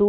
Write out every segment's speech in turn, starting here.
2।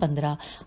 15।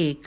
1।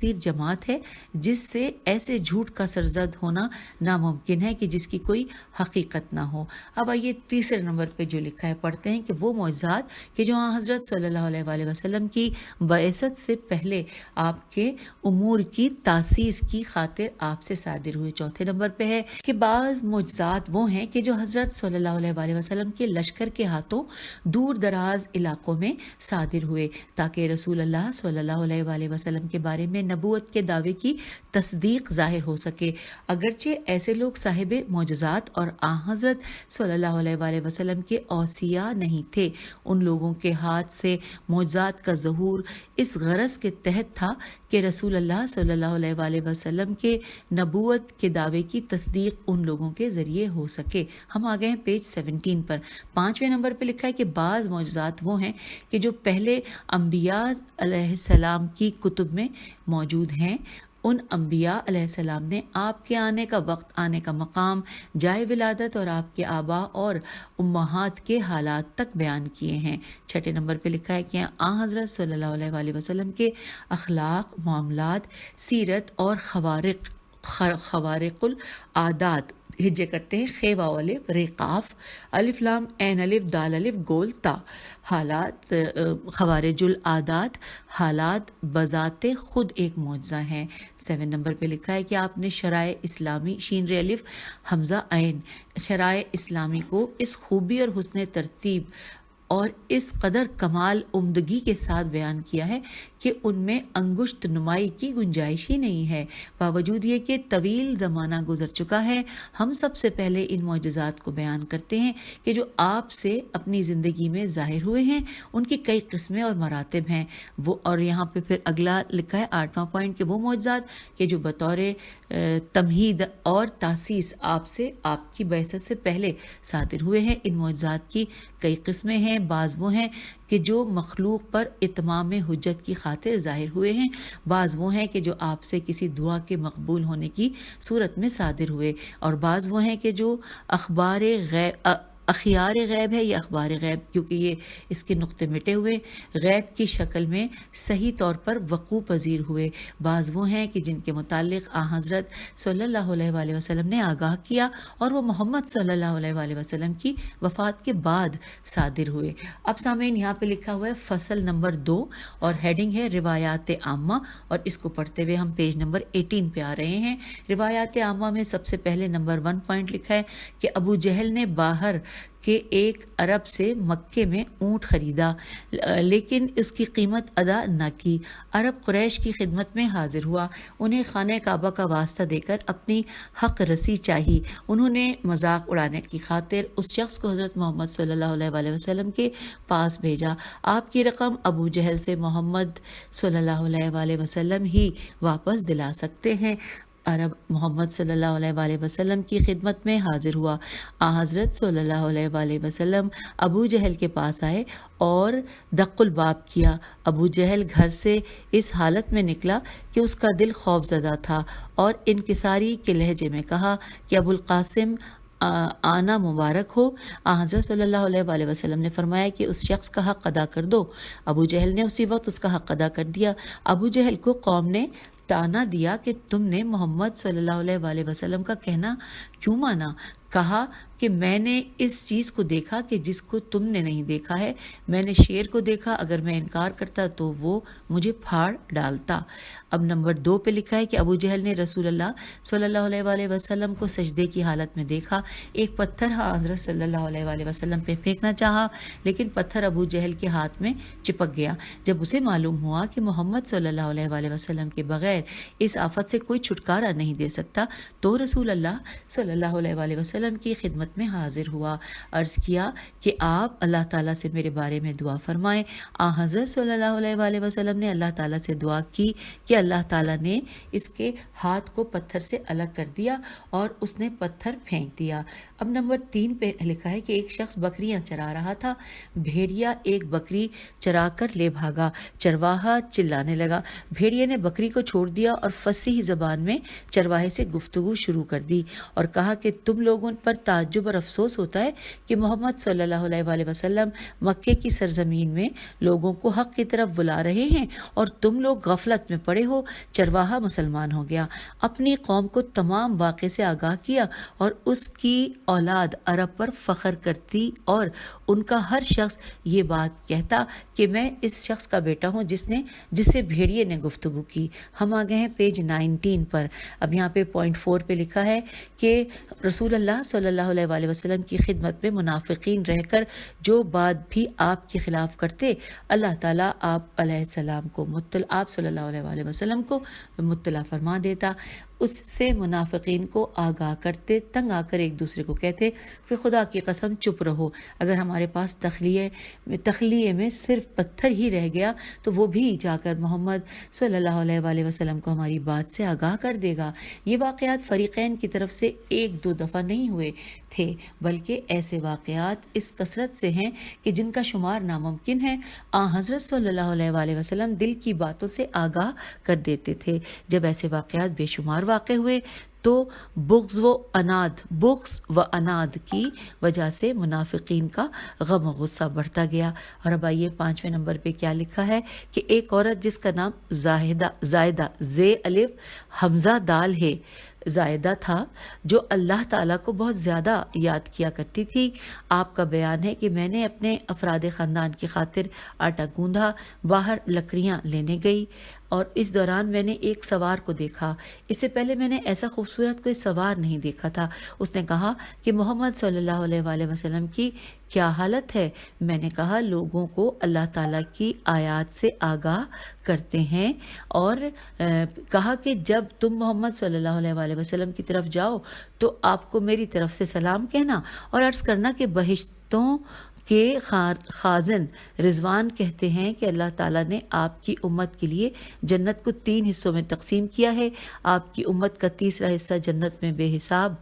کثیر جماعت ہے جس سے ایسے جھوٹ کا سرزد ہونا ناممکن ہے کہ جس کی کوئی حقیقت نہ ہو۔ اب آئیے تیسرے نمبر پہ جو لکھا ہے پڑھتے ہیں کہ وہ معجزات کہ جو حضرت صلی اللہ علیہ وآلہ وسلم کی بعثت سے پہلے آپ کے امور کی تاسیس کی خاطر آپ سے صادر ہوئے۔ چوتھے نمبر پہ ہے کہ بعض معجزات وہ ہیں کہ جو حضرت صلی اللہ علیہ وآلہ وسلم کے لشکر کے ہاتھوں دور دراز علاقوں میں صادر ہوئے تاکہ رسول اللہ صلی اللہ علیہ وآلہ وسلم کے بارے میں نبوت کے دعوے کی تصدیق ظاہر ہو سکے۔ اگرچہ ایسے لوگ صاحب معجزات اور حضرت صلی اللہ علیہ وآلہ وسلم کے اوصیاء نہیں تھے، ان لوگوں کے ہاتھ سے معجزات کا ظہور اس غرض کے تحت تھا کہ رسول اللہ صلی اللہ علیہ وآلہ وسلم کے نبوت کے دعوے کی تصدیق ان لوگوں کے ذریعے ہو سکے۔ ہم آ گئے ہیں پیج 17 پر۔ 5ویں نمبر پہ لکھا ہے کہ بعض معجزات وہ ہیں کہ جو پہلے انبیاء علیہ السلام کی کتب میں موجود ہیں۔ ان انبیاء علیہ السلام نے آپ کے آنے کا وقت، آنے کا مقام، جائے ولادت اور آپ کے آباء اور امہات کے حالات تک بیان کیے ہیں۔ 6 نمبر پہ لکھا ہے کہ حضرت صلی اللہ علیہ وآلہ وسلم کے اخلاق، معاملات، سیرت اور خوارق العادات، ہجے کرتے ہیں خے واو الف رے قاف الف لام عین الف دال الف گول تا، حالات، خوارج العادات، حالات بذات خود ایک معجزہ ہیں۔ 7 نمبر پہ لکھا ہے کہ آپ نے شرائع اسلامی شین رے الف حمزہ عین، شرائع اسلامی کو اس خوبی اور حسن ترتیب اور اس قدر کمال عمدگی کے ساتھ بیان کیا ہے کہ ان میں انگشت نمائی کی گنجائش ہی نہیں ہے۔ باوجود یہ کہ طویل زمانہ گزر چکا ہے، ہم سب سے پہلے ان معجزات کو بیان کرتے ہیں کہ جو آپ سے اپنی زندگی میں ظاہر ہوئے ہیں۔ ان کی کئی قسمیں اور مراتب ہیں وہ، اور یہاں پہ پھر اگلا لکھا ہے 8واں پوائنٹ کہ وہ معجزات کہ جو بطور تمہید اور تاسیس آپ سے، آپ کی بعثت سے پہلے صادر ہوئے ہیں۔ ان معجزات کی کئی قسمیں ہیں۔ بعض وہ ہیں کہ جو مخلوق پر اتمام حجت کی خاطر ظاہر ہوئے ہیں، بعض وہ ہیں کہ جو آپ سے کسی دعا کے مقبول ہونے کی صورت میں صادر ہوئے، اور بعض وہ ہیں کہ جو اخیار غیب ہے یا اخبار غیب، کیونکہ یہ اس کے نقطے مٹے ہوئے غیب کی شکل میں صحیح طور پر وقوع پذیر ہوئے۔ بعض وہ ہیں کہ جن کے متعلق حضرت صلی اللہ علیہ وآلہ وسلم نے آگاہ کیا اور وہ محمد صلی اللہ علیہ وآلہ وسلم کی وفات کے بعد صادر ہوئے۔ اب سامعین یہاں پہ لکھا ہوا ہے فصل نمبر 2 اور ہیڈنگ ہے روایات عامہ، اور اس کو پڑھتے ہوئے ہم پیج نمبر 18 پہ آ رہے ہیں۔ روایات عامہ میں سب سے پہلے نمبر 1 پوائنٹ لکھا ہے کہ ابو جہل نے باہر کہ ایک عرب سے مکے میں اونٹ خریدا لیکن اس کی قیمت ادا نہ کی۔ عرب قریش کی خدمت میں حاضر ہوا، انہیں خانہ کعبہ کا واسطہ دے کر اپنی حق رسی چاہی۔ انہوں نے مذاق اڑانے کی خاطر اس شخص کو حضرت محمد صلی اللہ علیہ وآلہ وسلم کے پاس بھیجا۔ آپ کی رقم ابو جہل سے محمد صلی اللہ علیہ وآلہ وسلم ہی واپس دلا سکتے ہیں۔ عرب محمد صلی اللہ علیہ وآلہ وسلم کی خدمت میں حاضر ہوا۔ حضرت صلی اللہ علیہ وآلہ وسلم ابو جہل کے پاس آئے اور دق الباب کیا۔ ابو جہل گھر سے اس حالت میں نکلا کہ اس کا دل خوف زدہ تھا اور انکساری کے لہجے میں کہا کہ ابو القاسم آنا مبارک ہو۔ حضرت صلی اللہ علیہ وآلہ وسلم نے فرمایا کہ اس شخص کا حق ادا کر دو۔ ابو جہل نے اسی وقت اس کا حق ادا کر دیا۔ ابو جہل کو قوم نے تانا دیا کہ تم نے محمد صلی اللہ علیہ وآلہ وسلم کا کہنا کیوں مانا؟ کہا کہ میں نے اس چیز کو دیکھا کہ جس کو تم نے نہیں دیکھا ہے، میں نے شیر کو دیکھا، اگر میں انکار کرتا تو وہ مجھے پھاڑ ڈالتا۔ اب نمبر 2 پہ لکھا ہے کہ ابو جہل نے رسول اللہ صلی اللہ علیہ وآلہ وسلم کو سجدے کی حالت میں دیکھا۔ ایک پتھر حضرت صلی اللہ علیہ وآلہ وسلم پہ پھینکنا چاہا لیکن پتھر ابو جہل کے ہاتھ میں چپک گیا۔ جب اسے معلوم ہوا کہ محمد صلی اللہ علیہ وآلہ وسلم کے بغیر اس آفت سے کوئی چھٹکارا نہیں دے سکتا تو رسول اللہ صلی اللہ علیہ وآلہ وسلم کی خدمت میں حاضر ہوا۔ عرض کیا کہ آپ اللہ تعالیٰ سے میرے بارے میں دعا فرمائیں۔ حضرت صلی اللہ علیہ وآلہ وسلم نے اللہ تعالیٰ سے دعا کی کہ اللہ تعالیٰ نے اس کے ہاتھ کو پتھر سے الگ کر دیا اور اس نے پتھر پھینک دیا۔ اب نمبر 3 پہ لکھا ہے کہ ایک شخص بکریاں چرا رہا تھا، بھیڑیا ایک بکری چرا کر لے بھاگا، چرواہا چلانے لگا، بھیڑیے نے بکری کو چھوڑ دیا اور فصیح زبان میں چرواہے سے گفتگو شروع کر دی اور کہا کہ تم لوگوں پر تعجب اور افسوس ہوتا ہے کہ محمد صلی اللہ علیہ وآلہ وسلم مکے کی سرزمین میں لوگوں کو حق کی طرف بلا رہے ہیں اور تم لوگ غفلت میں پڑے ہو۔ چرواہا مسلمان ہو گیا، اپنی قوم کو تمام واقعے سے آگاہ کیا اور اس کی اولاد عرب پر فخر کرتی اور ان کا ہر شخص یہ بات کہتا کہ میں اس شخص کا بیٹا ہوں جس سے بھیڑیے نے گفتگو کی۔ ہم آ گئے ہیں پیج 19 پر۔ اب یہاں پہ پوائنٹ 4 پہ لکھا ہے کہ رسول اللہ صلی اللہ علیہ وآلہ وسلم کی خدمت میں منافقین رہ کر جو بات بھی آپ کے خلاف کرتے، اللہ تعالیٰ آپ صلی اللہ علیہ وآلہ وسلم کو مطلع فرما دیتا۔ اس سے منافقین کو آگاہ کرتے، تنگ آ کر ایک دوسرے کو کہتے کہ خدا کی قسم چپ رہو، اگر ہمارے پاس تخلیے میں صرف پتھر ہی رہ گیا تو وہ بھی جا کر محمد صلی اللہ علیہ وآلہ وسلم کو ہماری بات سے آگاہ کر دے گا۔ یہ واقعات فریقین کی طرف سے 1-2 دفعہ نہیں ہوئے تھے، بلکہ ایسے واقعات اس کثرت سے ہیں کہ جن کا شمار ناممکن ہے۔ حضرت صلی اللہ علیہ وآلہ وسلم دل کی باتوں سے آگاہ کر دیتے تھے۔ جب ایسے واقعات بے شمار واقع ہوئے تو بغض و اناد کی وجہ سے منافقین کا غم و غصہ بڑھتا گیا۔ اور اب آئیے 5ویں نمبر پہ کیا لکھا ہے کہ ایک عورت جس کا نام زائدہ زے الف حمزہ دال ہے زائدہ تھا، جو اللہ تعالیٰ کو بہت زیادہ یاد کیا کرتی تھی، آپ کا بیان ہے کہ میں نے اپنے افراد خاندان کی خاطر آٹا گوندھا، باہر لکڑیاں لینے گئی اور اس دوران میں نے ایک سوار کو دیکھا۔ اس سے پہلے میں نے ایسا خوبصورت کوئی سوار نہیں دیکھا تھا۔ اس نے کہا کہ محمد صلی اللہ علیہ وآلہ وسلم کی کیا حالت ہے؟ میں نے کہا لوگوں کو اللہ تعالیٰ کی آیات سے آگاہ کرتے ہیں، اور کہا کہ جب تم محمد صلی اللہ علیہ وآلہ وسلم کی طرف جاؤ تو آپ کو میری طرف سے سلام کہنا اور عرض کرنا کہ بہشتوں کے خازن رضوان کہتے ہیں کہ اللہ تعالیٰ نے آپ کی امت کے لیے جنت کو 3 حصوں میں تقسیم کیا ہے، آپ کی امت کا تیسرا حصہ جنت میں بے حساب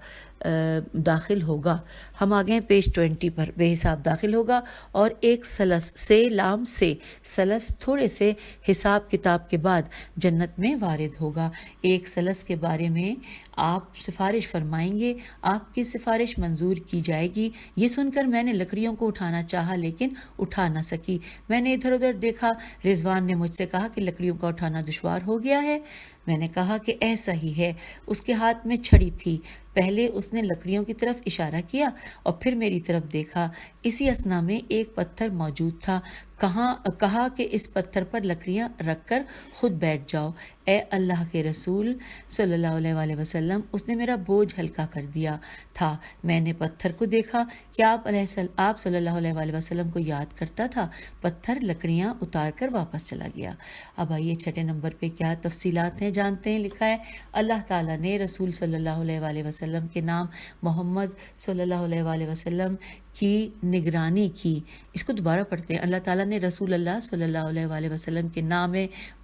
داخل ہوگا۔ ہم آگے ہیں پیج 20 پر۔ بے حساب داخل ہوگا اور ایک سلس سے لام سے سلس تھوڑے سے حساب کتاب کے بعد جنت میں وارد ہوگا۔ ایک سلس کے بارے میں آپ سفارش فرمائیں گے، آپ کی سفارش منظور کی جائے گی۔ یہ سن کر میں نے لکڑیوں کو اٹھانا چاہا لیکن اٹھا نہ سکی۔ میں نے ادھر ادھر دیکھا، رضوان نے مجھ سے کہا کہ لکڑیوں کا اٹھانا دشوار ہو گیا ہے۔ میں نے کہا کہ ایسا ہی ہے۔ اس کے ہاتھ میں چھڑی تھی، پہلے اس نے لکڑیوں کی طرف اشارہ کیا اور پھر میری طرف دیکھا۔ اسی اثنا میں ایک پتھر موجود تھا، کہا کہ اس پتھر پر لکڑیاں رکھ کر خود بیٹھ جاؤ۔ اے اللہ کے رسول صلی اللہ علیہ وآلہ وسلم، اس نے میرا بوجھ ہلکا کر دیا تھا۔ میں نے پتھر کو دیکھا کہ آپ صلی اللہ علیہ وآلہ وسلم کو یاد کرتا تھا۔ پتھر لکڑیاں اتار کر واپس چلا گیا۔ اب آئیے 6 نمبر پہ کیا تفصیلات ہیں جانتے ہیں۔ لکھا ہے اللہ تعالیٰ نے رسول صلی اللہ علیہ وآلہ وسلم کے نام محمد صلی اللہ علیہ وآلہ وسلم کی نگرانی کی۔ اس کو دوبارہ پڑھتے ہیں۔ اللہ تعالیٰ نے رسول اللہ صلی اللہ علیہ وآلہ وسلم کے نام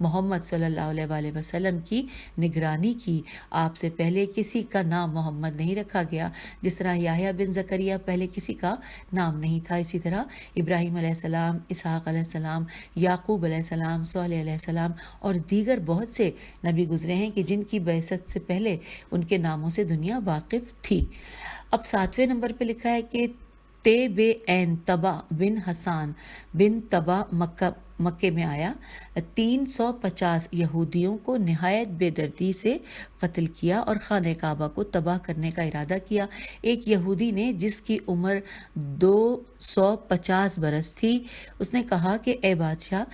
محمد صلی اللہ علیہ وآلہ وسلم کی نگرانی کی۔ آپ سے پہلے کسی کا نام محمد نہیں رکھا گیا، جس طرح یحییٰ بن زکریا پہلے کسی کا نام نہیں تھا، اسی طرح ابراہیم علیہ السلام، اسحاق علیہ السلام، یعقوب علیہ السلام، صالح علیہ السلام اور دیگر بہت سے نبی گزرے ہیں کہ جن کی بعثت سے پہلے ان کے ناموں سے دنیا واقف تھی۔ اب 7ویں نمبر پہ لکھا ہے کہ تبا بن حسان بن تبا مکے میں آیا، 350 یہودیوں کو نہایت بے دردی سے قتل کیا اور خانہ کعبہ کو تباہ کرنے کا ارادہ کیا۔ ایک یہودی نے جس کی عمر 250 برس تھی، اس نے کہا کہ اے بادشاہ،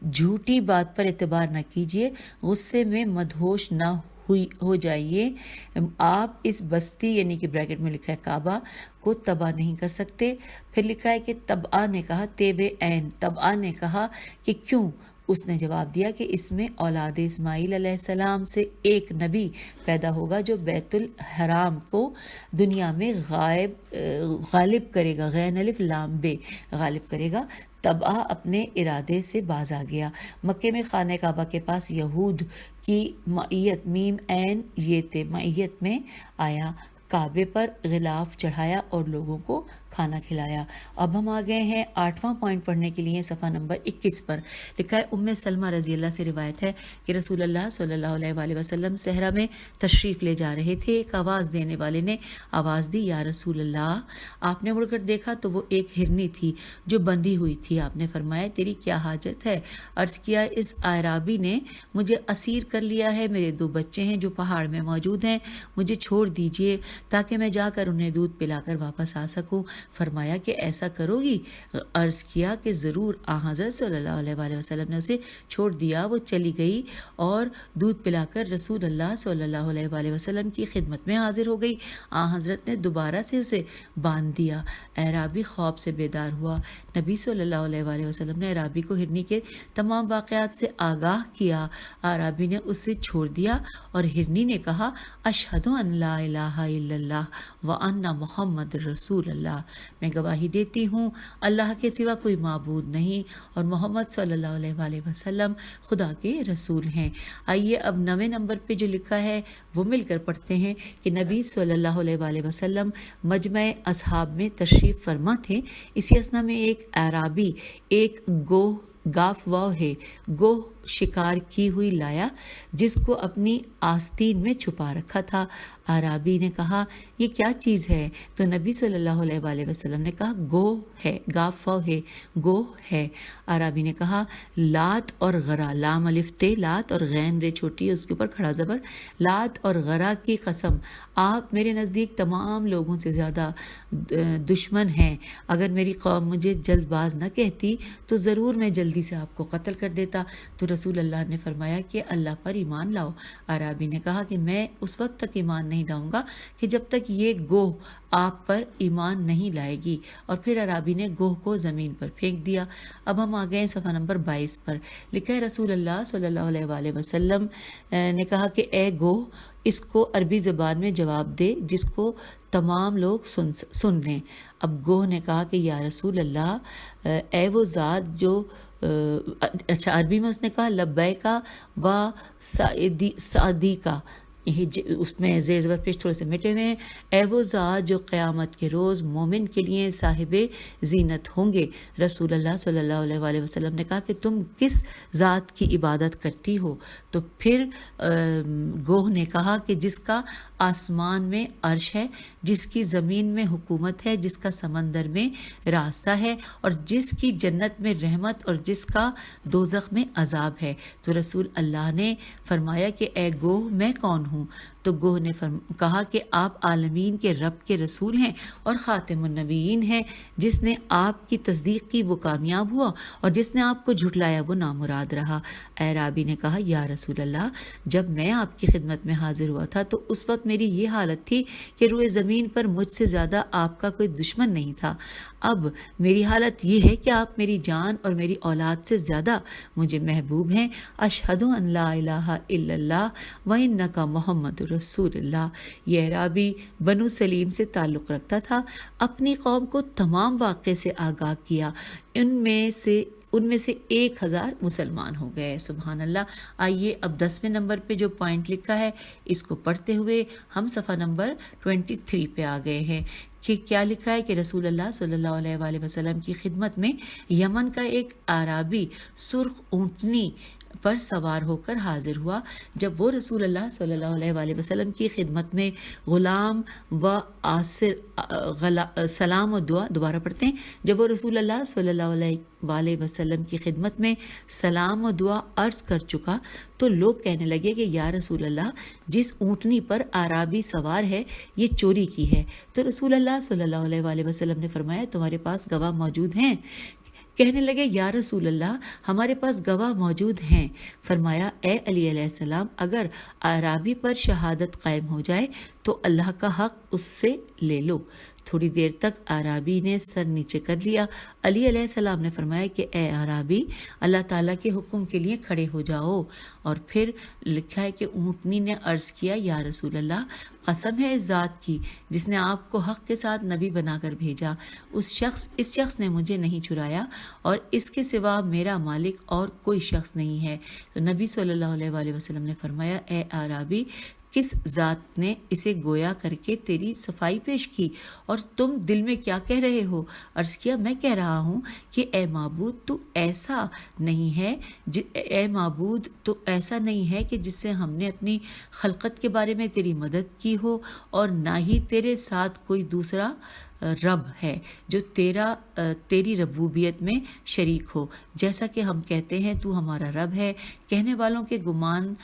جھوٹی بات پر اعتبار نہ کیجیے، غصے میں مدہوش نہ ہو جائیے، آپ اس بستی یعنی کہ بریکٹ میں لکھا ہے کعبہ کو تباہ نہیں کر سکتے۔ پھر لکھا ہے کہ طبعہ نے کہا طبعہ نے کہا کہ کیوں؟ اس نے جواب دیا کہ اس میں اولاد اسماعیل علیہ السلام سے ایک نبی پیدا ہوگا جو بیت الحرام کو دنیا میں غالب کرے گا، غین الف لام بے غالب کرے گا۔ طبعہ اپنے ارادے سے باز آ گیا۔ مکے میں خانہ کعبہ کے پاس یہود کی معیت میم عین یہ معیت میں آیا۔ کعبے پر غلاف چڑھایا اور لوگوں کو کھانا کھلایا۔ اب ہم آ گئے ہیں 8واں پوائنٹ پڑھنے کے لیے صفحہ نمبر 21 پر۔ لکھا ہے ام سلمہ رضی اللہ سے روایت ہے کہ رسول اللہ صلی اللہ علیہ وآلہ وسلم صحرا میں تشریف لے جا رہے تھے۔ ایک آواز دینے والے نے آواز دی، یا رسول اللہ۔ آپ نے مڑ کر دیکھا تو وہ ایک ہرنی تھی جو بندھی ہوئی تھی۔ آپ نے فرمایا، تیری کیا حاجت ہے؟ عرض کیا، اس اعرابی نے مجھے اسیر کر لیا ہے، میرے 2 بچے ہیں جو پہاڑ میں موجود ہیں، مجھے چھوڑ دیجئے تاکہ میں جا کر انہیں دودھ پلا کر واپس آ سکوں۔ فرمایا کہ ایسا کرو گی؟ عرض کیا کہ ضرور۔ حضرت صلی اللہ علیہ وآلہ وسلم نے اسے چھوڑ دیا، وہ چلی گئی اور دودھ پلا کر رسول اللہ صلی اللہ علیہ وآلہ وسلم کی خدمت میں حاضر ہو گئی۔ حضرت نے دوبارہ سے اسے باندھ دیا۔ اعرابی خواب سے بیدار ہوا۔ نبی صلی اللہ علیہ وآلہ وسلم نے اعرابی کو ہرنی کے تمام واقعات سے آگاہ کیا۔ اعرابی نے اسے چھوڑ دیا اور ہرنی نے کہا، اشہد ان لا الہ الا اللہ وان محمد رسول اللہ، میں گواہی دیتی ہوں اللہ کے سوا کوئی معبود نہیں اور محمد صلی اللہ علیہ وآلہ وسلم خدا کے رسول ہیں۔ آئیے اب 9ویں نمبر پہ جو لکھا ہے وہ مل کر پڑھتے ہیں کہ نبی صلی اللہ علیہ وآلہ وسلم مجمع اصحاب میں تشریف فرما تھے۔ اسی اثنا میں ایک اعرابی ایک گوہ شکار کی ہوئی لایا جس کو اپنی آستین میں چھپا رکھا تھا۔ اعرابی نے کہا، یہ کیا چیز ہے؟ تو نبی صلی اللہ علیہ وآلہ وسلم نے کہا، گوہ ہے۔ اعرابی نے کہا، لات اور غرا، لام الف تے لات اور غین رے چھوٹی ہے اس کے اوپر کھڑا زبر، لات اور غرا کی قسم، آپ میرے نزدیک تمام لوگوں سے زیادہ دشمن ہیں۔ اگر میری قوم مجھے جلد باز نہ کہتی تو ضرور میں جلدی سے آپ کو قتل کر دیتا۔ تو رسول اللہ نے فرمایا کہ اللہ پر ایمان لاؤ۔ اعرابی نے کہا کہ میں اس وقت تک ایمان نہیں لاؤں گا کہ جب تک یہ گوہ آپ پر ایمان نہیں لائے گی۔ اور پھر اعرابی نے گوہ کو زمین پر پھینک دیا۔ اب ہم آ گئے صفحہ نمبر 22 پر۔ لکھا ہے رسول اللہ صلی اللہ علیہ وآلہ وسلم نے کہا کہ اے گوہ، اس کو عربی زبان میں جواب دے جس کو تمام لوگ سن لیں۔ اب گوہ نے کہا کہ یا رسول اللہ، اے وہ ذات جو عربی میں اس نے کہا لبیکا و صادیقا، اس میں زیر زبر پیش تھوڑے سے مٹے ہوئے ہیں۔ اے وہ ذات جو قیامت کے روز مومن کے لیے صاحب زینت ہوں گے۔ رسول اللہ صلی اللہ علیہ وآلہ وسلم نے کہا کہ تم کس ذات کی عبادت کرتی ہو؟ تو پھر گوہ نے کہا کہ جس کا آسمان میں عرش ہے، جس کی زمین میں حکومت ہے، جس کا سمندر میں راستہ ہے، اور جس کی جنت میں رحمت اور جس کا دوزخ میں عذاب ہے۔ تو رسول اللہ نے فرمایا کہ اے گوہ، میں کون ہوں؟ تو گوہ نے کہا کہ آپ عالمین کے رب کے رسول ہیں اور خاتم النبیین ہیں۔ جس نے آپ کی تصدیق کی وہ کامیاب ہوا اور جس نے آپ کو جھٹلایا وہ نامراد رہا۔ اعرابی نے کہا، یا رسول اللہ، جب میں آپ کی خدمت میں حاضر ہوا تھا تو اس وقت میری یہ حالت تھی کہ روئے زمین پر مجھ سے زیادہ آپ کا کوئی دشمن نہیں تھا۔ اب میری حالت یہ ہے کہ آپ میری جان اور میری اولاد سے زیادہ مجھے محبوب ہیں۔ اشہد ان لا الہ الا اللہ وانک محمد رسول اللہ۔ یہ اعرابی بنو سلیم سے تعلق رکھتا تھا۔ اپنی قوم کو تمام واقعے سے آگاہ کیا۔ ان میں سے 1000 مسلمان ہو گئے۔ سبحان اللہ۔ آئیے اب 10ویں نمبر پہ جو پوائنٹ لکھا ہے اس کو پڑھتے ہوئے ہم صفحہ نمبر 23 پہ آ گئے ہیں کہ کیا لکھا ہے کہ رسول اللہ صلی اللہ علیہ وآلہ وسلم کی خدمت میں یمن کا ایک اعرابی سرخ اونٹنی پر سوار ہو کر حاضر ہوا۔ جب وہ رسول اللہ صلی اللہ علیہ وآلہ وسلم کی خدمت میں غلام و آسر سلام و دعا، دوبارہ پڑھتے ہیں، جب وہ رسول اللہ صلی اللہ علیہ وآلہ وسلم کی خدمت میں سلام و دعا عرض کر چکا تو لوگ کہنے لگے کہ یا رسول اللہ، جس اونٹنی پر اعرابی سوار ہے یہ چوری کی ہے۔ تو رسول اللہ صلی اللہ علیہ وآلہ وسلم نے فرمایا، تمہارے پاس گواہ موجود ہیں؟ کہنے لگے، یا رسول اللہ، ہمارے پاس گواہ موجود ہیں۔ فرمایا، اے علی علیہ السلام، اگر اعرابی پر شہادت قائم ہو جائے تو اللہ کا حق اس سے لے لو۔ تھوڑی دیر تک اعرابی نے سر نیچے کر لیا۔ علی علیہ السلام نے فرمایا کہ اے اعرابی، اللہ تعالیٰ کے حکم کے لیے کھڑے ہو جاؤ۔ اور پھر لکھا ہے کہ اونٹنی نے عرض کیا، یا رسول اللہ، قسم ہے اس ذات کی جس نے آپ کو حق کے ساتھ نبی بنا کر بھیجا، اس شخص نے مجھے نہیں چرایا اور اس کے سوا میرا مالک اور کوئی شخص نہیں ہے۔ تو نبی صلی اللہ علیہ وآلہ وسلم نے فرمایا، اے اعرابی، کس ذات نے اسے گویا کر کے تیری صفائی پیش کی، اور تم دل میں کیا کہہ رہے ہو؟ عرض کیا میں کہہ رہا ہوں کہ اے معبود تو ایسا نہیں ہے کہ جس سے ہم نے اپنی خلقت کے بارے میں تیری مدد کی ہو، اور نہ ہی تیرے ساتھ کوئی دوسرا رب ہے جو تیری ربوبیت میں شریک ہو، جیسا کہ ہم کہتے ہیں تو ہمارا رب ہے۔ کہنے والوں کے گمان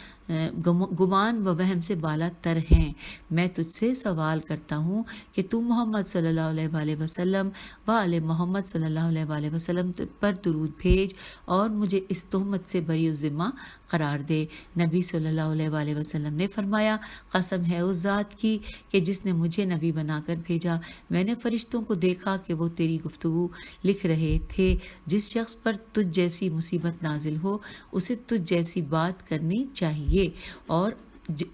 و وہم سے بالا تر ہیں۔ میں تجھ سے سوال کرتا ہوں کہ تو محمد صلی اللہ علیہ وآلہ وسلم و آل محمد صلی اللہ علیہ وآلہ وسلم پر درود بھیج اور مجھے اس تہمت سے بری الذمہ قرار دے۔ نبی صلی اللہ علیہ وآلہ وسلم نے فرمایا، قسم ہے اس ذات کی کہ جس نے مجھے نبی بنا کر بھیجا، میں نے فرشتوں کو دیکھا کہ وہ تیری گفتگو لکھ رہے تھے۔ جس شخص پر تجھ جیسی مصیبت نازل ہو اسے تجھ جیسی بات کرنی چاہیے اور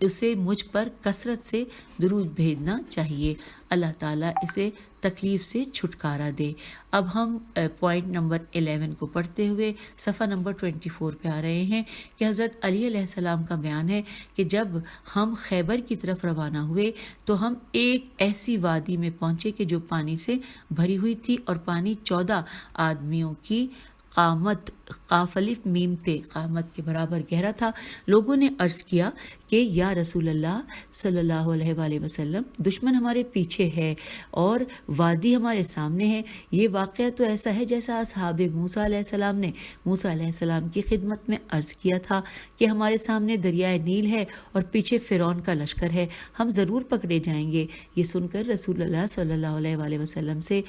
اسے مجھ پر کثرت سے درود بھیجنا چاہیے، اللہ تعالیٰ اسے تکلیف سے چھٹکارا دے۔ اب ہم پوائنٹ نمبر 11 کو پڑھتے ہوئے صفحہ نمبر 24 پہ آ رہے ہیں کہ حضرت علی علیہ السلام کا بیان ہے کہ جب ہم خیبر کی طرف روانہ ہوئے تو ہم ایک ایسی وادی میں پہنچے کہ جو پانی سے بھری ہوئی تھی، اور پانی 14 آدمیوں کی قامت قاف الف میم تے قامت کے برابر گہرا تھا۔ لوگوں نے عرض کیا کہ یا رسول اللہ صلی اللہ علیہ وآلہ وسلم، دشمن ہمارے پیچھے ہے اور وادی ہمارے سامنے ہے۔ یہ واقعہ تو ایسا ہے جیسا اصحاب موسیٰ علیہ السلام نے موسیٰ علیہ السلام کی خدمت میں عرض کیا تھا کہ ہمارے سامنے دریائے نیل ہے اور پیچھے فرعون کا لشکر ہے، ہم ضرور پکڑے جائیں گے۔ یہ سن کر رسول اللہ صلی اللہ علیہ وآلہ وسلم سے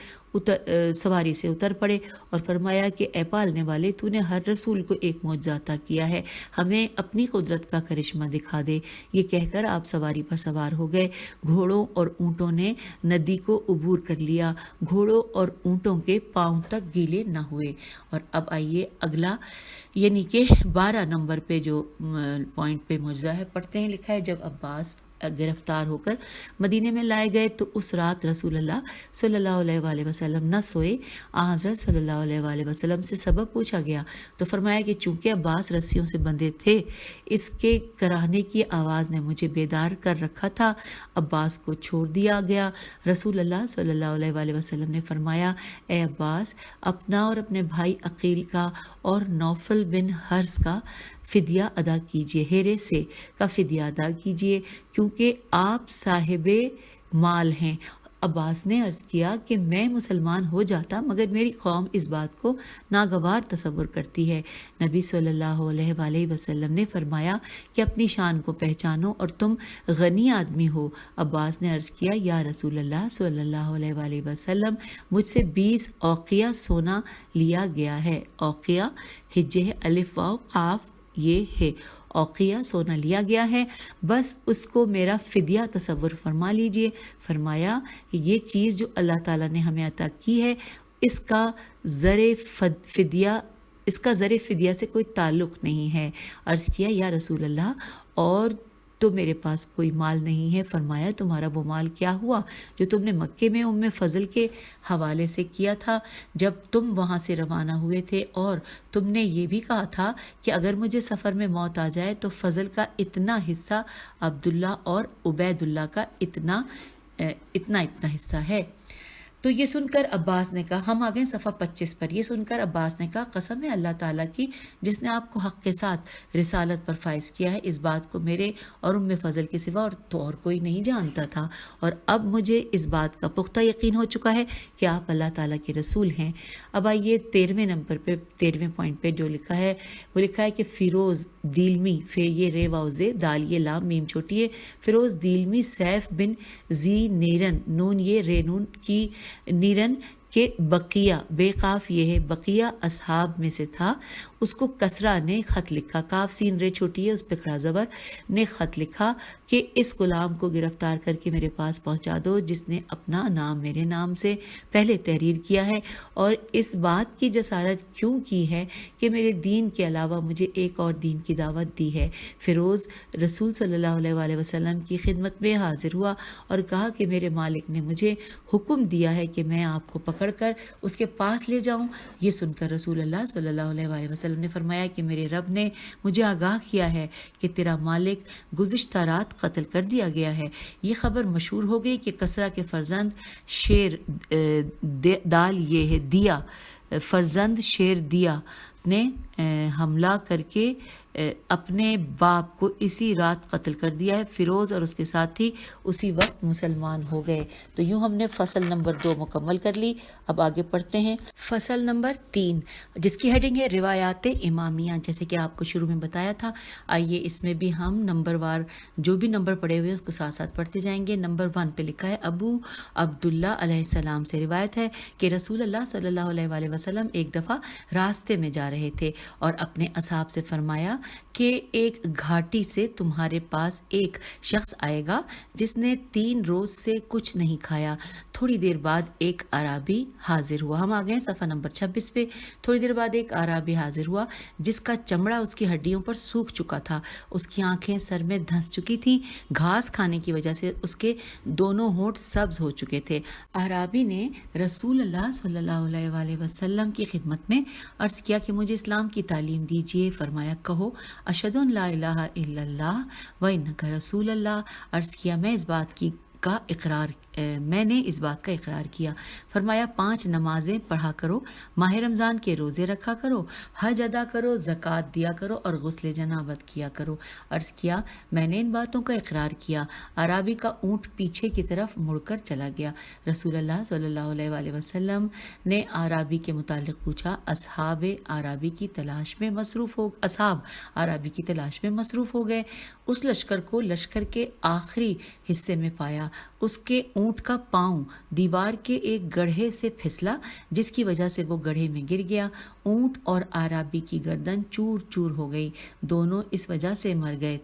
سواری سے اتر پڑے اور فرمایا کہ اے پالنے والے، تو نے ہر رسول کو ایک معجزہ عطا کیا ہے، ہمیں اپنی قدرت کا کرشمہ دکھا دے۔ یہ کہہ کر آپ سواری پر سوار ہو گئے۔ گھوڑوں اور اونٹوں نے ندی کو عبور کر لیا، گھوڑوں اور اونٹوں کے پاؤں تک گیلے نہ ہوئے۔ اور اب آئیے اگلا یعنی کہ 12 نمبر پہ جو پوائنٹ پہ معجزہ ہے پڑھتے ہیں۔ لکھا ہے جب عباس گرفتار ہو کر مدینے میں لائے گئے تو اس رات رسول اللہ صلی اللہ علیہ وآلہ وسلم نہ سوئے۔ حضرت صلی اللہ علیہ وآلہ وسلم سے سبب پوچھا گیا تو فرمایا کہ چونکہ عباس رسیوں سے بندھے تھے، اس کے کراہنے کی آواز نے مجھے بیدار کر رکھا تھا۔ عباس کو چھوڑ دیا گیا۔ رسول اللہ صلی اللہ علیہ وآلہ وسلم نے فرمایا، اے عباس، اپنا اور اپنے بھائی عقیل کا اور نوفل بن حرث کا فدیہ ادا کیجیے، ہیرے سے کا فدیہ ادا کیجیے، کیونکہ آپ صاحب مال ہیں۔ عباس نے عرض کیا کہ میں مسلمان ہو جاتا مگر میری قوم اس بات کو ناگوار تصور کرتی ہے۔ نبی صلی اللہ علیہ وآلہ وسلم نے فرمایا کہ اپنی شان کو پہچانو اور تم غنی آدمی ہو۔ عباس نے عرض کیا، یا رسول اللہ صلی اللہ علیہ وآلہ وسلم، مجھ سے 20 اوقیہ سونا لیا گیا ہے۔ اوقیہ ہجے الف واو قاف یہ ہے، اوقیہ سونا لیا گیا ہے، بس اس کو میرا فدیہ تصور فرما لیجئے۔ فرمایا کہ یہ چیز جو اللہ تعالیٰ نے ہمیں عطا کی ہے، اس کا زر فدیہ سے کوئی تعلق نہیں ہے۔ عرض کیا، یا رسول اللہ، اور تو میرے پاس کوئی مال نہیں ہے۔ فرمایا، تمہارا وہ مال کیا ہوا جو تم نے مکے میں ام فضل کے حوالے سے کیا تھا جب تم وہاں سے روانہ ہوئے تھے، اور تم نے یہ بھی کہا تھا کہ اگر مجھے سفر میں موت آ جائے تو فضل کا اتنا حصہ عبداللہ اور عبید اللہ کا اتنا حصہ ہے۔ تو یہ سن کر عباس نے کہا، ہم آ گئے صفحہ 25 پر۔ یہ سن کر عباس نے کہا، قسم ہے اللہ تعالیٰ کی جس نے آپ کو حق کے ساتھ رسالت پر فائز کیا ہے، اس بات کو میرے اور ام فضل کے سوا اور کوئی نہیں جانتا تھا، اور اب مجھے اس بات کا پختہ یقین ہو چکا ہے کہ آپ اللہ تعالیٰ کے رسول ہیں۔ اب آئیے 13ویں نمبر پہ 13ویں پوائنٹ پہ جو لکھا ہے وہ لکھا ہے کہ فیروز دیلمی، یہ رے واؤزے دال یہ لام میم چھوٹی ہے، فیروز دیلمی سیف بن زی نیرن، نون یہ رے نون کی نیرن کے بقیہ بے قاف یہ ہے، بقیہ اصحاب میں سے تھا۔ اس کو کسرا نے خط لکھا، کاف سین رے چھوٹی ہے اس پہ کھڑا زبر، نے خط لکھا کہ اس غلام کو گرفتار کر کے میرے پاس پہنچا دو جس نے اپنا نام میرے نام سے پہلے تحریر کیا ہے اور اس بات کی جسارت کیوں کی ہے کہ میرے دین کے علاوہ مجھے ایک اور دین کی دعوت دی ہے۔ فیروز رسول صلی اللہ علیہ وآلہ وسلم کی خدمت میں حاضر ہوا اور کہا کہ میرے مالک نے مجھے حکم دیا ہے کہ میں آپ کو پکڑ پکڑ کر اس کے پاس لے جاؤں؟ یہ سن کر رسول اللہ صلی اللہ علیہ وآلہ وسلم نے فرمایا کہ میرے رب نے مجھے آگاہ کیا ہے کہ تیرا مالک گزشتہ رات قتل کر دیا گیا ہے۔ یہ خبر مشہور ہو گئی کہ کسرا کے فرزند شیر دال یہ ہے دیا فرزند شیر دیا نے حملہ کر کے اپنے باپ کو اسی رات قتل کر دیا ہے۔ فیروز اور اس کے ساتھی اسی وقت مسلمان ہو گئے۔ تو یوں ہم نے فصل نمبر 2 مکمل کر لی۔ اب آگے پڑھتے ہیں فصل نمبر 3 جس کی ہیڈنگ ہے روایات امامیہ۔ جیسے کہ آپ کو شروع میں بتایا تھا، آئیے اس میں بھی ہم نمبر وار جو بھی نمبر پڑے ہوئے اس کو ساتھ ساتھ پڑھتے جائیں گے۔ نمبر 1 پہ لکھا ہے ابو عبداللہ علیہ السلام سے روایت ہے کہ رسول اللہ صلی اللہ علیہ وآلہ وسلم ایک دفعہ راستے میں جا رہے تھے اور اپنے اصحاب سے فرمایا کہ ایک گھاٹی سے تمہارے پاس ایک شخص آئے گا جس نے 3 روز سے کچھ نہیں کھایا۔ تھوڑی دیر بعد ایک عرابی حاضر ہوا۔ ہم آ گئے صفحہ نمبر 26 پہ۔ تھوڑی دیر بعد ایک عرابی حاضر ہوا جس کا چمڑا اس کی ہڈیوں پر سوکھ چکا تھا، اس کی آنکھیں سر میں دھنس چکی تھیں، گھاس کھانے کی وجہ سے اس کے دونوں ہونٹ سبز ہو چکے تھے۔ عرابی نے رسول اللہ صلی اللہ علیہ وآلہ وسلم کی خدمت میں عرض کیا کہ مجھے اسلام کی تعلیم دیجیے۔ فرمایا کہو اشہد ان لا الہ الا اللہ و انک رسول اللہ۔ عرض کیا میں نے اس بات کا اقرار کیا۔ فرمایا 5 نمازیں پڑھا کرو، ماہ رمضان کے روزے رکھا کرو، حج ادا کرو، زکوٰۃ دیا کرو اور غسل جنابت کیا کرو۔ عرض کیا میں نے ان باتوں کا اقرار کیا۔ عرابی کا اونٹ پیچھے کی طرف مڑ کر چلا گیا۔ رسول اللہ صلی اللہ علیہ وآلہ وسلم نے عرابی کے متعلق پوچھا۔ اصحاب عرابی کی تلاش میں مصروف ہو گئے۔ اس لشکر کو لشکر کے آخری حصے میں پایا۔ اس کے اونٹ کا پاؤں دیوار کے ایک گڑھے سے پھسلا جس کی وجہ سے وہ گڑھے میں گر گیا۔ اونٹ اور عرابی کی گردن چور چور ہو گئی۔ دونوں اسی وجہ سے مر گئے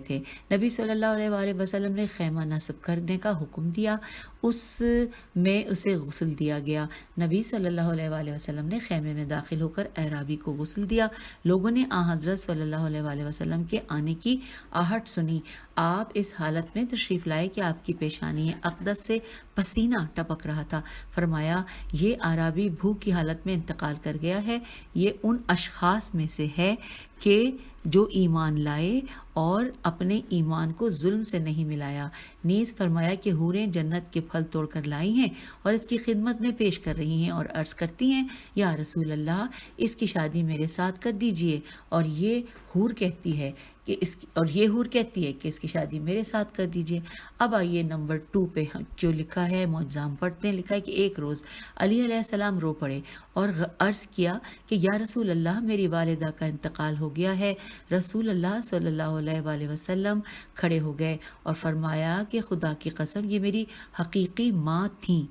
تھے۔ نبی صلی اللہ علیہ وآلہ وسلم نے خیمہ نصب کرنے کا حکم دیا، اس میں اسے غسل دیا گیا۔ نبی صلی اللہ علیہ وآلہ وسلم نے خیمے میں داخل ہو کر اعرابی کو غسل دیا۔ لوگوں نے حضرت صلی اللہ علیہ وآلہ وسلم کے آنے کی آہٹ سنی۔ آپ اس حالت میں تشریف لائے کہ آپ کی پیشانی اقدس سے پسینہ ٹپک رہا تھا۔ فرمایا یہ اعرابی بھوک کی حالت میں انتقال کر گیا ہے۔ یہ ان اشخاص میں سے ہے کہ جو ایمان لائے اور اپنے ایمان کو ظلم سے نہیں ملایا۔ نیز فرمایا کہ حوریں جنت کے پھل توڑ کر لائی ہیں اور اس کی خدمت میں پیش کر رہی ہیں اور عرض کرتی ہیں یا رسول اللہ اس کی شادی میرے ساتھ کر دیجئے، اور یہ حور کہتی ہے کہ اس کی شادی میرے ساتھ کر دیجئے۔ اب آئیے نمبر 2 پہ جو لکھا ہے معجزہ ہم پڑھتے ہیں۔ لکھا ہے کہ ایک روز علی علیہ السلام رو پڑے اور عرض کیا کہ یا رسول اللہ میری والدہ کا انتقال ہو گیا ہے۔ رسول اللہ صلی اللہ علیہ وآلہ وسلم کھڑے ہو گئے اور فرمایا کہ خدا کی قسم یہ میری حقیقی ماں تھیں۔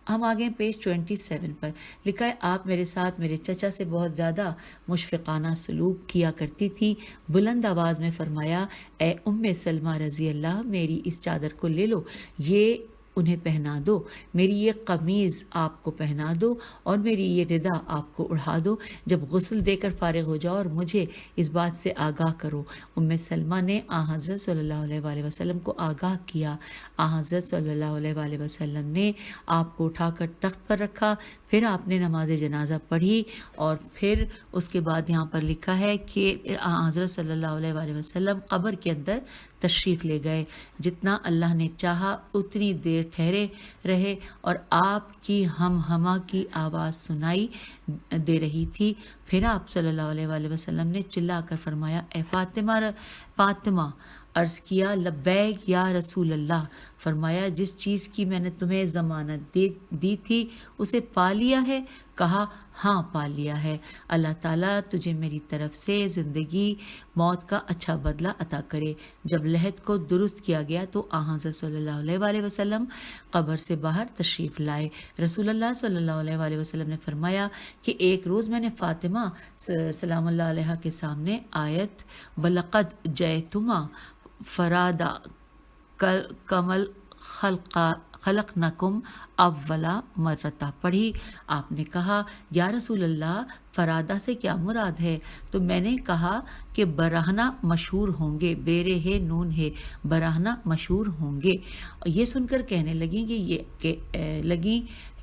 ہم آگے پیج 27 پر لکھا ہے آپ میرے ساتھ میرے چچا سے بہت زیادہ مشفقانہ سلوک کیا کرتی تھی۔ بلند آواز میں فرمایا اے ام سلمہ رضی اللہ میری اس چادر کو لے لو، یہ انہیں پہنا دو، میری یہ قمیض آپ کو پہنا دو اور میری یہ ردا آپ کو اڑا دو۔ جب غسل دے کر فارغ ہو جاؤ اور مجھے اس بات سے آگاہ کرو۔ ام سلمہ نے حضرت صلی اللہ علیہ وآلہ وسلم کو آگاہ کیا۔ حضرت صلی اللہ علیہ وآلہ وسلم نے آپ کو اٹھا کر تخت پر رکھا، پھر آپ نے نماز جنازہ پڑھی اور پھر اس کے بعد یہاں پر لکھا ہے کہ حضرت صلی اللہ علیہ وآلہ وسلم قبر کے اندر تشریف لے گئے۔ جتنا اللہ نے چاہا اتنی دیر ٹھہرے رہے اور آپ کی ہمہمہ کی آواز سنائی دے رہی تھی۔ پھر آپ صلی اللہ علیہ وآلہ وسلم نے چلا کر فرمایا اے فاطمہ۔ عرض کیا لبیک یا رسول اللہ۔ فرمایا جس چیز کی میں نے تمہیں ضمانت دی تھی اسے پا لیا ہے؟ کہا ہاں پا لیا ہے۔ اللہ تعالیٰ تجھے میری طرف سے زندگی موت کا اچھا بدلہ عطا کرے۔ جب لحد کو درست کیا گیا تو حضرت صلی اللہ علیہ وآلہ وسلم قبر سے باہر تشریف لائے۔ رسول اللہ صلی اللہ علیہ وآلہ وسلم نے فرمایا کہ ایک روز میں نے فاطمہ سلام اللہ علیہ کے سامنے آیت وَلَقَدْ جَئْتُمَا فَرَادَ کمل خلقناکم اولا مرتا پڑھی۔ آپ نے کہا یا رسول اللہ فرادہ سے کیا مراد ہے؟ تو میں نے کہا کہ براہنہ مشہور ہوں گے، بیرے ہے نون ہے، براہنہ مشہور ہوں گے۔ یہ سن کر کہنے لگیں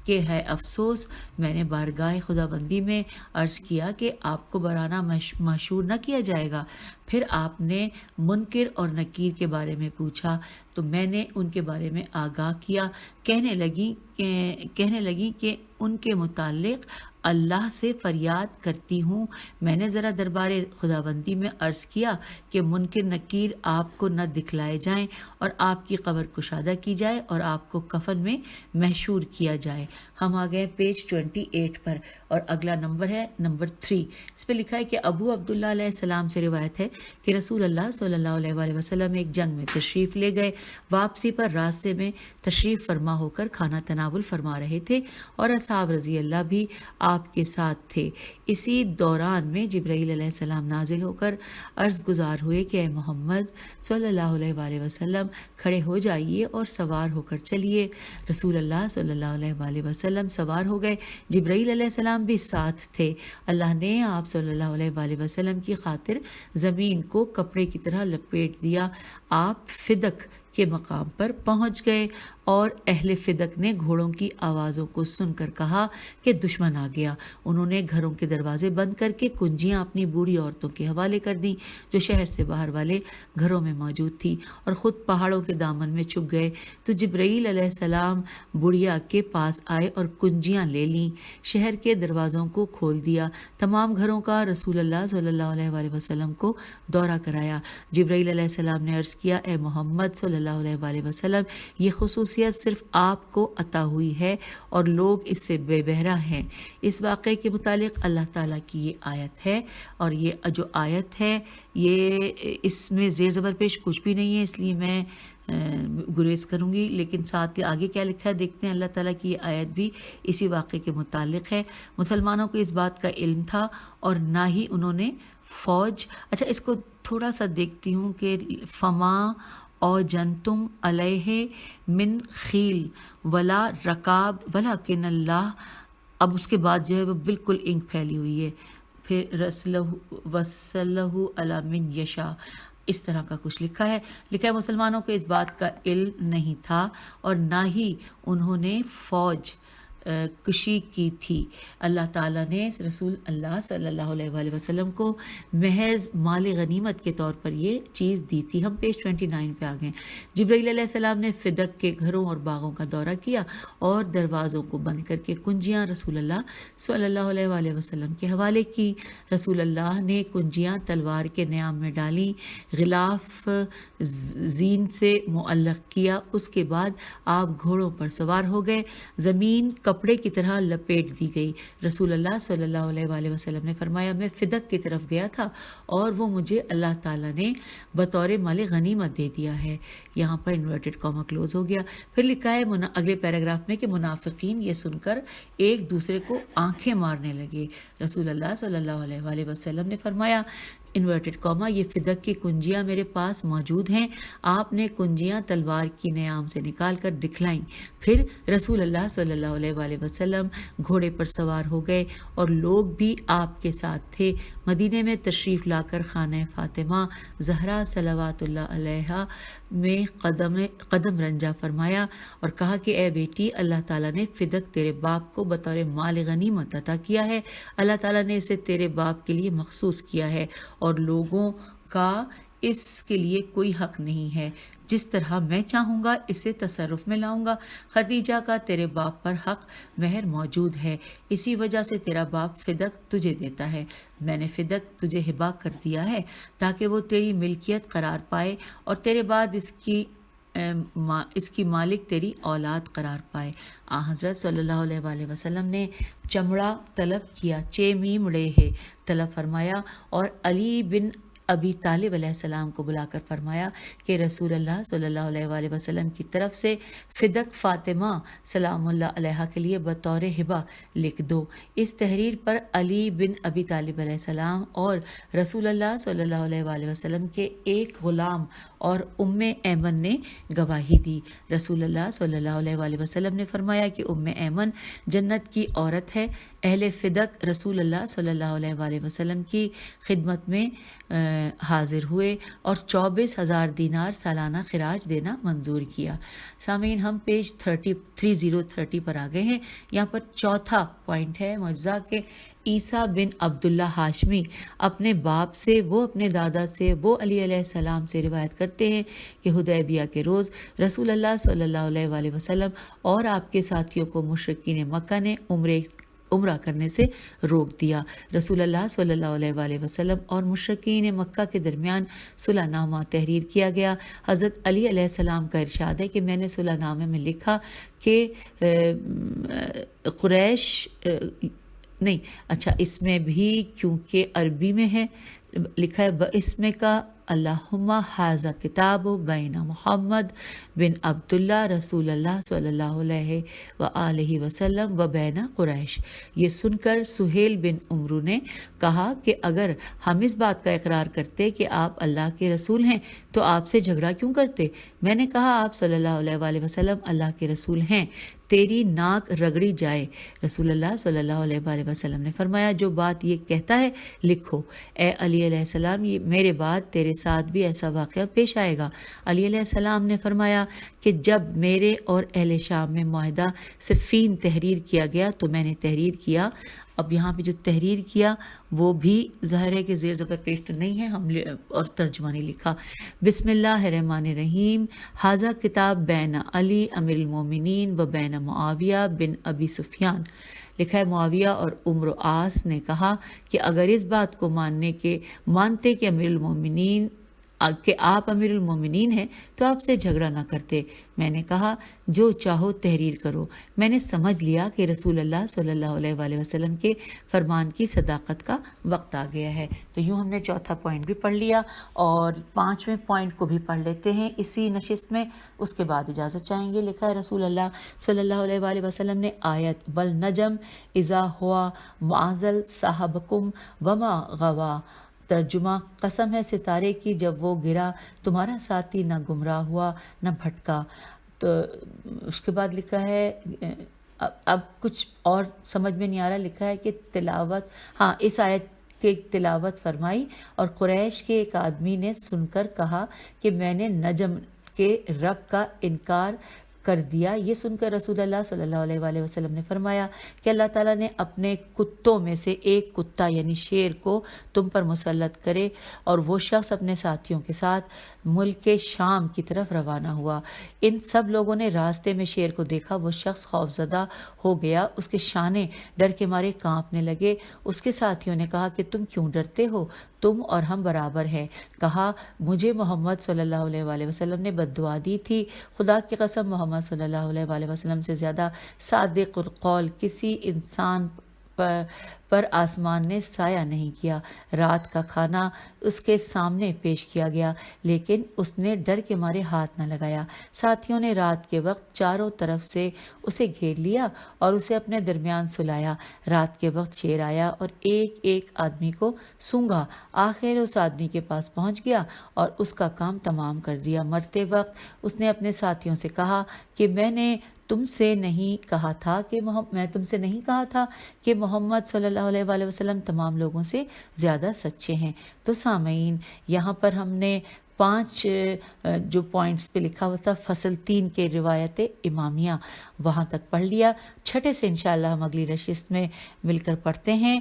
کہ ہے افسوس، میں نے بارگاہ خدا بندی میں عرض کیا کہ آپ کو برہنہ مشہور نہ کیا جائے گا۔ پھر آپ نے منکر اور نکیر کے بارے میں پوچھا تو میں نے ان کے بارے میں آگاہ کیا۔ کہنے لگیں کہ ان کے متعلق اللہ سے فریاد کرتی ہوں۔ میں نے ذرا دربار خدا بندی میں عرض کیا کہ منکر نکیر آپ کو نہ دکھلائے جائیں اور آپ کی قبر کشادہ کی جائے اور آپ کو کفن میں محشور کیا جائے۔ ہم آ گئے پیج 28 پر اور اگلا نمبر ہے نمبر 3۔ اس پہ لکھا ہے کہ ابو عبداللہ علیہ السلام سے روایت ہے کہ رسول اللہ صلی اللہ علیہ وآلہ وسلم ایک جنگ میں تشریف لے گئے۔ واپسی پر راستے میں تشریف فرما ہو کر کھانا تناول فرما رہے تھے اور اصحاب رضی اللہ بھی آپ کے ساتھ تھے۔ اسی دوران میں جبرائیل علیہ السلام نازل ہو کر عرض گزار ہوئے کہ اے محمد صلی اللہ علیہ وآلہ وسلم کھڑے ہو جائیے اور سوار ہو کر چلیے۔ رسول اللہ صلی اللہ علیہ وآلہ وسلم سوار ہو گئے۔ جبرائیل علیہ السلام بھی ساتھ تھے۔ اللہ نے آپ صلی اللہ علیہ وآلہ وسلم کی خاطر زمین کو کپڑے کی طرح لپیٹ دیا۔ آپ فدق کے مقام پر پہنچ گئے اور اہل فدق نے گھوڑوں کی آوازوں کو سن کر کہا کہ دشمن آ گیا۔ انہوں نے گھروں کے دروازے بند کر کے کنجیاں اپنی بوڑھی عورتوں کے حوالے کر دیں جو شہر سے باہر والے گھروں میں موجود تھی، اور خود پہاڑوں کے دامن میں چھپ گئے۔ تو جبرائیل علیہ السلام بڑھیا کے پاس آئے اور کنجیاں لے لیں، شہر کے دروازوں کو کھول دیا، تمام گھروں کا رسول اللہ صلی اللہ علیہ وآلہ وسلم کو دورہ کرایا۔ جبرائیل علیہ السلام نے عرض کیا اے محمد صلی اللہ علیہ وآلہ وسلم یہ خصوصیت صرف آپ کو عطا ہوئی ہے اور لوگ اس سے بے بہرہ ہیں۔ اس واقعے کے متعلق اللہ تعالیٰ کی یہ آیت ہے، اور یہ جو آیت ہے یہ اس میں زیر زبر پیش کچھ بھی نہیں ہے، اس لیے میں گریز کروں گی، لیکن ساتھ ہی آگے کیا لکھا ہے دیکھتے ہیں۔ اللہ تعالیٰ کی یہ آیت بھی اسی واقعے کے متعلق ہے۔ مسلمانوں کو اس بات کا علم تھا اور نہ ہی انہوں نے فوج، اچھا اس کو تھوڑا سا دیکھتی ہوں کہ فما او جنتم علیہ من خیل ولا رکاب ولیکن اللہ، اب اس کے بعد جو ہے وہ بالکل انک پھیلی ہوئی ہے، پھر وصلہ علی من یشاء، اس طرح کا کچھ لکھا ہے مسلمانوں کو اس بات کا علم نہیں تھا اور نہ ہی انہوں نے فوج کشی کی تھی۔ اللہ تعالیٰ نے رسول اللہ صلی اللہ علیہ وآلہ وسلم کو محض مال غنیمت کے طور پر یہ چیز دی تھی۔ ہم پیج 29 پہ آ گئے۔ جبرائیل علیہ السلام نے فدق کے گھروں اور باغوں کا دورہ کیا اور دروازوں کو بند کر کے کنجیاں رسول اللہ صلی اللہ علیہ وآلہ وسلم کے حوالے کی۔ رسول اللہ نے کنجیاں تلوار کے نیام میں ڈالیں، غلاف زین سے معلق کیا۔ اس کے بعد آپ گھوڑوں پر سوار ہو گئے۔ زمین کپڑے کی طرح لپیٹ دی گئی۔ رسول اللہ صلی اللہ علیہ وآلہ وسلم نے فرمایا میں فدق کی طرف گیا تھا اور وہ مجھے اللہ تعالیٰ نے بطور مال غنیمت دے دیا ہے۔ یہاں پر انورٹڈ کاما کلوز ہو گیا۔ پھر لکھا ہے اگلے پیراگراف میں کہ منافقین یہ سن کر ایک دوسرے کو آنکھیں مارنے لگے۔ رسول اللہ صلی اللہ علیہ وآلہ وسلم نے فرمایا انورٹڈ کاما یہ فدق کی کنجیاں میرے پاس موجود ہیں۔ آپ نے کنجیاں تلوار کی نیام سے نکال کر دکھلائیں۔ پھر رسول اللہ صلی اللہ علیہ وآلہ وسلم گھوڑے پر سوار ہو گئے اور لوگ بھی آپ کے ساتھ تھے۔ مدینے میں تشریف لا کر خانہ فاطمہ زہرا صلوات اللہ علیہا میں قدم رنجا فرمایا اور کہا کہ اے بیٹی اللہ تعالیٰ نے فدق تیرے باپ کو بطور مال غنیمت عطا کیا ہے۔ اللہ تعالیٰ نے اسے تیرے باپ کے لیے مخصوص کیا ہے اور لوگوں کا اس کے لیے کوئی حق نہیں ہے۔ جس طرح میں چاہوں گا اسے تصرف میں لاؤں گا۔ خدیجہ کا تیرے باپ پر حق مہر موجود ہے، اسی وجہ سے تیرا باپ فدق تجھے دیتا ہے۔ میں نے فدق تجھے ہبہ کر دیا ہے تاکہ وہ تیری ملکیت قرار پائے اور تیرے بعد اس کی مالک تیری اولاد قرار پائے۔ حضرت صلی اللہ علیہ وآلہ وسلم نے چمڑا طلب کیا، چے میم ڑے ہے طلب فرمایا، اور علی بن ابی طالب علیہ السلام کو بلا کر فرمایا کہ رسول اللہ صلی اللہ علیہ وآلہ وسلم کی طرف سے فدق فاطمہ سلام اللہ علیہ کے لیے بطور ہبہ لکھ دو۔ اس تحریر پر علی بن ابی طالب علیہ السلام اور رسول اللہ صلی اللہ علیہ وآلہ وسلم کے ایک غلام اور ایمن نے گواہی دی۔ رسول اللہ صلی اللہ علیہ وآلہ وسلم نے فرمایا کہ ایمن جنت کی عورت ہے۔ اہل فدق رسول اللہ صلی اللہ علیہ وآلہ وسلم کی خدمت میں حاضر ہوئے اور 24,000 دینار سالانہ خراج دینا منظور کیا۔ سامعین، ہم پیج 30 پر آ گئے ہیں۔ یہاں پر چوتھا پوائنٹ ہے معجزہ کے عیسیٰ بن عبداللہ ہاشمی اپنے باپ سے، وہ اپنے دادا سے، وہ علی علیہ السلام سے روایت کرتے ہیں کہ حدیبیہ کے روز رسول اللہ صلی اللہ علیہ وآلہ وسلم اور آپ کے ساتھیوں کو مشرکین مکہ نے عمرہ کرنے سے روک دیا۔ رسول اللہ صلی اللہ علیہ وآلہ وسلم اور مشرکین مکہ کے درمیان صلح نامہ تحریر کیا گیا۔ حضرت علی علیہ السلام کا ارشاد ہے کہ میں نے صلح نامے میں لکھا کہ اس میں بھی کیونکہ عربی میں ہے لکھا ہے باسم کا اللہم ھذا کتاب بین محمد بن عبداللہ رسول اللہ صلی اللہ علیہ وآلہ وسلم و بین قریش۔ یہ سن کر سہیل بن عمرو نے کہا کہ اگر ہم اس بات کا اقرار کرتے کہ آپ اللہ کے رسول ہیں تو آپ سے جھگڑا کیوں کرتے؟ میں نے کہا آپ صلی اللہ علیہ وآلہ وسلم اللہ کے رسول ہیں، تیری ناک رگڑی جائے۔ رسول اللہ صلی اللہ علیہ وآلہ وسلم نے فرمایا جو بات یہ کہتا ہے لکھو۔ اے علی علیہ السلام، یہ میرے بعد تیرے ساتھ بھی ایسا واقعہ پیش آئے گا۔ علی علیہ السلام نے فرمایا کہ جب میرے اور اہل شام میں معاہدہ صفین تحریر کیا گیا تو میں نے تحریر کیا۔ اب یہاں پہ جو تحریر کیا وہ بھی ظاہر ہے کہ زیر زبر پیش تو نہیں ہے، ہم اور ترجمہ نہیں لکھا۔ بسم اللہ الرحمن الرحیم، ھذا کتاب بین علی امیر المومنین و بین معاویہ بن ابی سفیان۔ لکھا ہے معاویہ اور عمر و عاص نے کہا کہ اگر اس بات کو مانتے کہ آپ امیر المومنین ہیں تو آپ سے جھگڑا نہ کرتے۔ میں نے کہا جو چاہو تحریر کرو۔ میں نے سمجھ لیا کہ رسول اللہ صلی اللہ علیہ وآلہ وسلم کے فرمان کی صداقت کا وقت آ گیا ہے۔ تو یوں ہم نے چوتھا پوائنٹ بھی پڑھ لیا اور پانچویں پوائنٹ کو بھی پڑھ لیتے ہیں اسی نشست میں، اس کے بعد اجازت چاہیں گے۔ لکھا ہے رسول اللہ صلی اللہ علیہ وآلہ وسلم نے آیت والنجم اذا ہوا معزل صاحبکم وما غوا، ترجمہ قسم ہے ستارے کی جب وہ گرا تمہارا ساتھی نہ گمراہ ہوا نہ بھٹکا۔ تو اس کے بعد لکھا ہے اب کچھ اور سمجھ میں نہیں آ رہا، لکھا ہے کہ اس آیت کی تلاوت فرمائی اور قریش کے ایک آدمی نے سن کر کہا کہ میں نے نجم کے رب کا انکار کر دیا۔ یہ سن کر رسول اللہ صلی اللہ علیہ وآلہ وسلم نے فرمایا کہ اللہ تعالیٰ نے اپنے کتوں میں سے ایک کتا یعنی شیر کو تم پر مسلط کرے، اور وہ شخص اپنے ساتھیوں کے ساتھ ملک شام کی طرف روانہ ہوا۔ ان سب لوگوں نے راستے میں شیر کو دیکھا، وہ شخص خوفزدہ ہو گیا، اس کے شانے ڈر کے مارے کانپنے لگے۔ اس کے ساتھیوں نے کہا کہ تم کیوں ڈرتے ہو؟ تم اور ہم برابر ہیں۔ کہا مجھے محمد صلی اللہ علیہ وآلہ وسلم نے بد دعا دی تھی، خدا کی قسم محمد صلی اللہ علیہ وآلہ وسلم سے زیادہ صادق القول کسی انسان پر آسمان نے سایہ نہیں کیا۔ رات کا کھانا اس کے سامنے پیش کیا گیا لیکن اس نے ڈر کے مارے ہاتھ نہ لگایا۔ ساتھیوں نے رات کے وقت چاروں طرف سے اسے گھیر لیا اور اسے اپنے درمیان سلایا۔ رات کے وقت شیر آیا اور ایک آدمی کو سونگھا، آخر اس آدمی کے پاس پہنچ گیا اور اس کا کام تمام کر دیا۔ مرتے وقت اس نے اپنے ساتھیوں سے کہا کہ میں نے تم سے نہیں کہا تھا کہ محمد صلی اللہ علیہ وآلہ وسلم تمام لوگوں سے زیادہ سچے ہیں۔ تو سامعین، یہاں پر ہم نے 5 جو پوائنٹس پہ لکھا ہوا تھا فصل 3 کے روایت امامیہ وہاں تک پڑھ لیا۔ چھٹے سے انشاءاللہ ہم اگلی نشست میں مل کر پڑھتے ہیں۔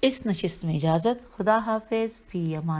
اس نشست میں اجازت، خدا حافظ، فی امان۔